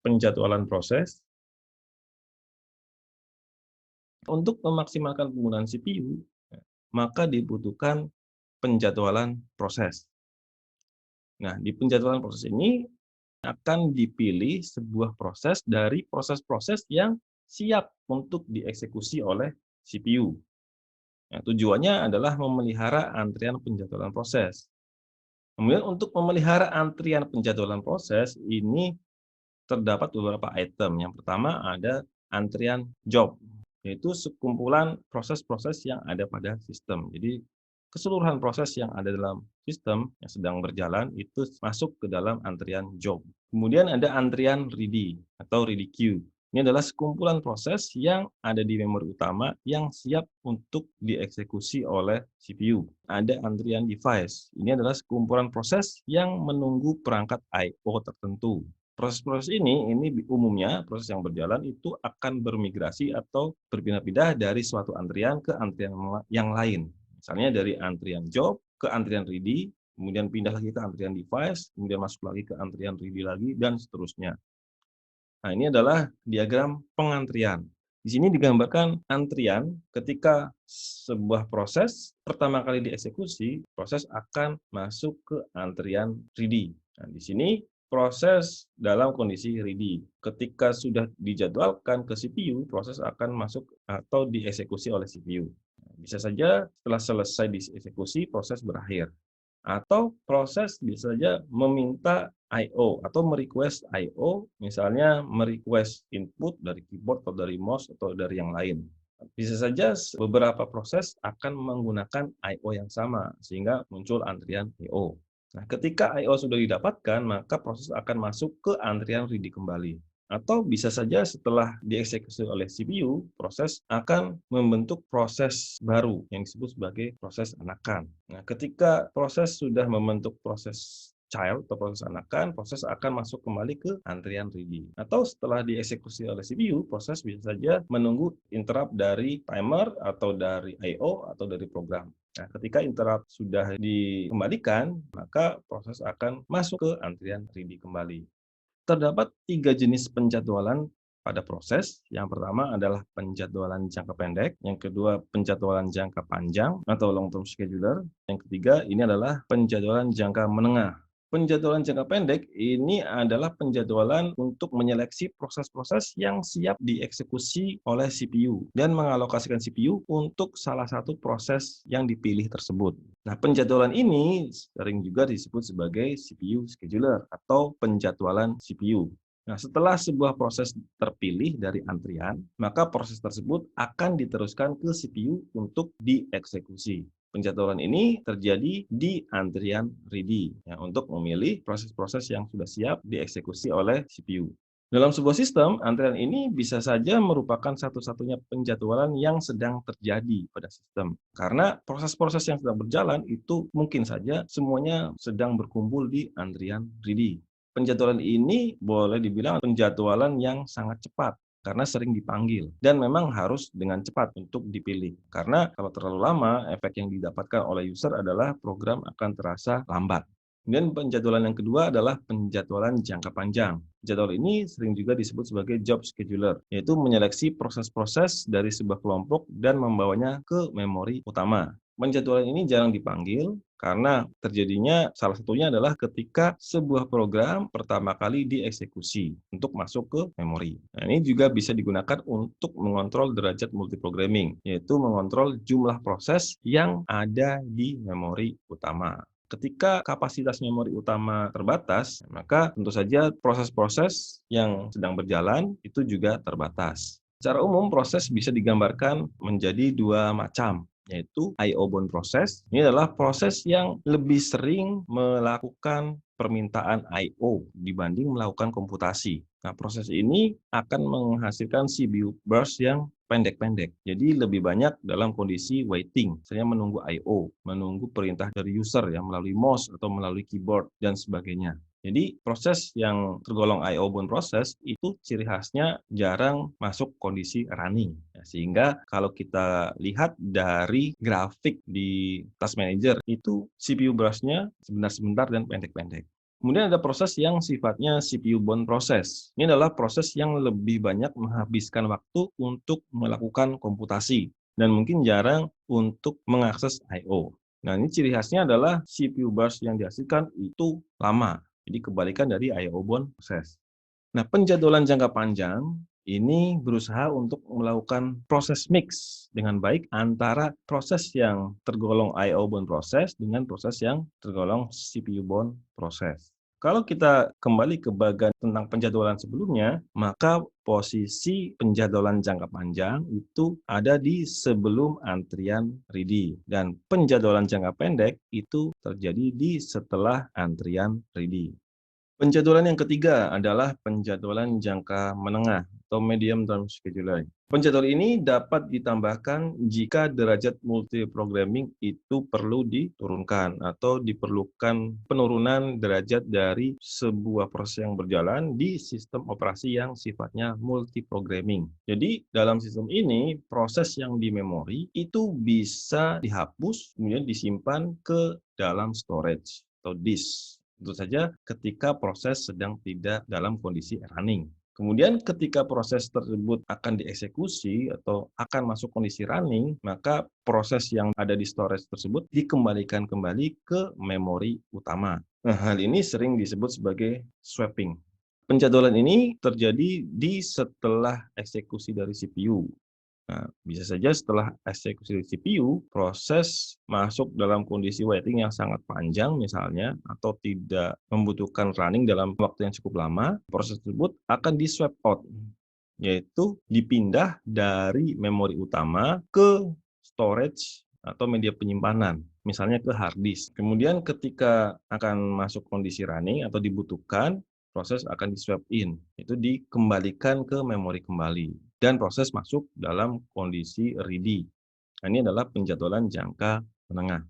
penjadwalan proses. Untuk memaksimalkan penggunaan CPU, maka dibutuhkan penjadwalan proses. Nah, di penjadwalan proses ini akan dipilih sebuah proses dari proses-proses yang siap untuk dieksekusi oleh CPU. Nah, tujuannya adalah memelihara antrian penjadwalan proses. Kemudian untuk memelihara antrian penjadwalan proses ini terdapat beberapa item. Yang pertama ada antrian job, yaitu sekumpulan proses-proses yang ada pada sistem. Jadi keseluruhan proses yang ada dalam sistem yang sedang berjalan itu masuk ke dalam antrian job. Kemudian ada antrian ready atau ready queue. Ini adalah sekumpulan proses yang ada di memori utama yang siap untuk dieksekusi oleh CPU. Ada antrian device. Ini adalah sekumpulan proses yang menunggu perangkat I/O tertentu. Proses-proses ini umumnya proses yang berjalan itu akan bermigrasi atau berpindah-pindah dari suatu antrian ke antrian yang lain. Misalnya dari antrian job ke antrian ready, kemudian pindah lagi ke antrian device, kemudian masuk lagi ke antrian ready lagi, dan seterusnya. Nah, ini adalah diagram pengantrian. Di sini digambarkan antrian ketika sebuah proses pertama kali dieksekusi, proses akan masuk ke antrian ready. Nah, di sini proses dalam kondisi ready. Ketika sudah dijadwalkan ke CPU, proses akan masuk atau dieksekusi oleh CPU. Bisa saja setelah selesai dieksekusi, proses berakhir. Atau proses bisa saja meminta I/O atau merequest I/O, misalnya merequest input dari keyboard atau dari mouse atau dari yang lain. Bisa saja beberapa proses akan menggunakan I/O yang sama, sehingga muncul antrian I/O. Nah, ketika I/O sudah didapatkan, maka proses akan masuk ke antrian ready kembali. Atau bisa saja setelah dieksekusi oleh CPU, proses akan membentuk proses baru yang disebut sebagai proses anakan. Nah, ketika proses sudah membentuk proses child atau proses anakan, proses akan masuk kembali ke antrian ready. Atau setelah dieksekusi oleh CPU, proses bisa saja menunggu interrupt dari timer atau dari I/O atau dari program. Nah, ketika interrupt sudah dikembalikan, maka proses akan masuk ke antrian ready kembali. Terdapat 3 jenis penjadwalan pada proses. Yang pertama adalah penjadwalan jangka pendek, yang kedua penjadwalan jangka panjang atau long term scheduler, yang ketiga ini adalah penjadwalan jangka menengah. Penjadwalan jangka pendek ini adalah penjadwalan untuk menyeleksi proses-proses yang siap dieksekusi oleh CPU dan mengalokasikan CPU untuk salah satu proses yang dipilih tersebut. Nah, penjadwalan ini sering juga disebut sebagai CPU scheduler atau penjadwalan CPU. Nah, setelah sebuah proses terpilih dari antrian, maka proses tersebut akan diteruskan ke CPU untuk dieksekusi. Penjadwalan ini terjadi di antrian ready ya, untuk memilih proses-proses yang sudah siap dieksekusi oleh CPU. Dalam sebuah sistem, antrian ini bisa saja merupakan satu-satunya penjadwalan yang sedang terjadi pada sistem. Karena proses-proses yang sedang berjalan itu mungkin saja semuanya sedang berkumpul di antrian ready. Penjadwalan ini boleh dibilang penjadwalan yang sangat cepat karena sering dipanggil dan memang harus dengan cepat untuk dipilih. Karena kalau terlalu lama, efek yang didapatkan oleh user adalah program akan terasa lambat. Kemudian penjadwalan yang kedua adalah penjadwalan jangka panjang. Jadwal ini sering juga disebut sebagai job scheduler, yaitu menyeleksi proses-proses dari sebuah kelompok dan membawanya ke memori utama. Penjadwalan ini jarang dipanggil karena terjadinya salah satunya adalah ketika sebuah program pertama kali dieksekusi untuk masuk ke memori. Nah, ini juga bisa digunakan untuk mengontrol derajat multiprogramming, yaitu mengontrol jumlah proses yang ada di memori utama. Ketika kapasitas memori utama terbatas, maka tentu saja proses-proses yang sedang berjalan itu juga terbatas. Secara umum, proses bisa digambarkan menjadi dua macam, yaitu I/O bound process. Ini adalah proses yang lebih sering melakukan permintaan I/O dibanding melakukan komputasi. Nah, proses ini akan menghasilkan CPU burst yang pendek-pendek. Jadi lebih banyak dalam kondisi waiting, saya menunggu I/O, menunggu perintah dari user yang melalui mouse atau melalui keyboard dan sebagainya. Jadi proses yang tergolong I/O bound process itu ciri khasnya jarang masuk kondisi running. Ya, sehingga kalau kita lihat dari grafik di Task Manager itu CPU burst-nya sebentar-sebentar dan pendek-pendek. Kemudian ada proses yang sifatnya CPU bound proses. Ini adalah proses yang lebih banyak menghabiskan waktu untuk melakukan komputasi dan mungkin jarang untuk mengakses I/O. Nah, ini ciri khasnya adalah CPU burst yang dihasilkan itu lama. Jadi kebalikan dari I/O bound proses. Nah, penjadwalan jangka panjang ini berusaha untuk melakukan proses mix dengan baik antara proses yang tergolong I/O bound proses dengan proses yang tergolong CPU bound proses. Kalau kita kembali ke bagian tentang penjadwalan sebelumnya, maka posisi penjadwalan jangka panjang itu ada di sebelum antrian ready dan penjadwalan jangka pendek itu terjadi di setelah antrian ready. Penjadwalan yang ketiga adalah penjadwalan jangka menengah atau medium term scheduling. Penjadwalan ini dapat ditambahkan jika derajat multiprogramming itu perlu diturunkan atau diperlukan penurunan derajat dari sebuah proses yang berjalan di sistem operasi yang sifatnya multiprogramming. Jadi dalam sistem ini proses yang di memori itu bisa dihapus kemudian disimpan ke dalam storage atau disk. Tentu saja ketika proses sedang tidak dalam kondisi running. Kemudian ketika proses tersebut akan dieksekusi atau akan masuk kondisi running, maka proses yang ada di storage tersebut dikembalikan kembali ke memori utama. Nah, hal ini sering disebut sebagai swapping. Penjadwalan ini terjadi di setelah eksekusi dari CPU. Nah, bisa saja setelah eksekusi CPU, proses masuk dalam kondisi waiting yang sangat panjang misalnya, atau tidak membutuhkan running dalam waktu yang cukup lama, proses tersebut akan di-swap out, yaitu dipindah dari memori utama ke storage atau media penyimpanan, misalnya ke hard disk. Kemudian ketika akan masuk kondisi running atau dibutuhkan, proses akan di-swap in, itu dikembalikan ke memori kembali, dan proses masuk dalam kondisi ready. Nah, ini adalah penjadwalan jangka menengah.